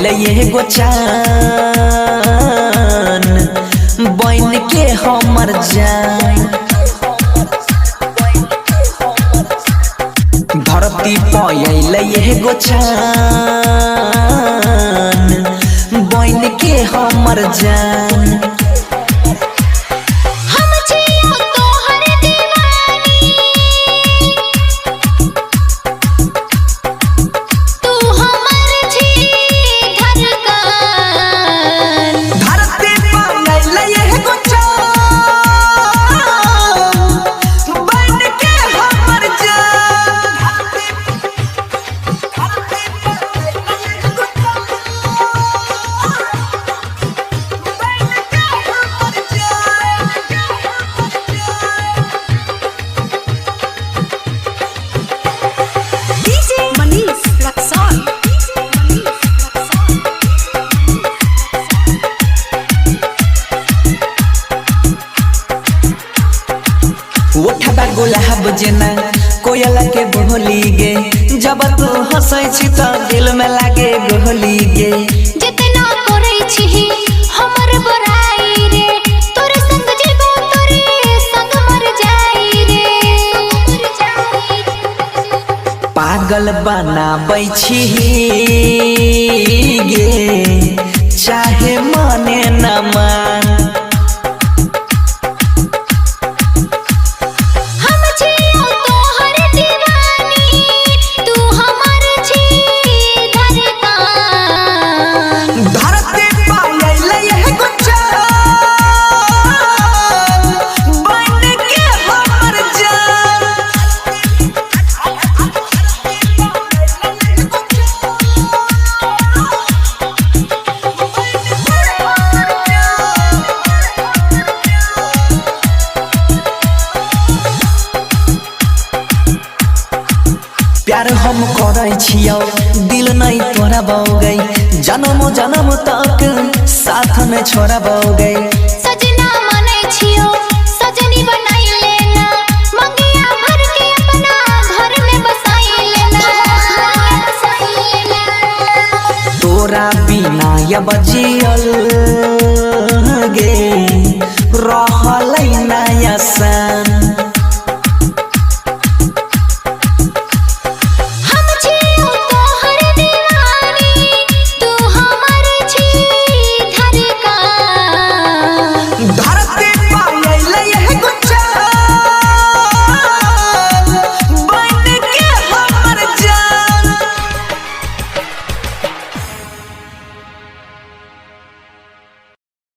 पयले एगो चान बन के हमर जान। धरती पयले एगो चान बन के हमर जान। उठबा गुलाब जेना कोयला के बोली गे, जब तू हंसै छी त दिल में लागे गोली गे। जितना करै छी हमर बड़ाई रे, तोरे संग जीबो तोरे संग मर जाई रे। पागल बनाबै छी गे चाहे माने न मान। प्यार हम करै छियौ दिल नहीं तोरा बौगै, जन्म जन्म तक साथ में छोड़ा बौगै। सजना मानै छियौ सजनी बनाई लेना, मंगिया भर के अपना घर में बसाई लेना। तोरा बिना अब जियल गे रहलै ना आसान।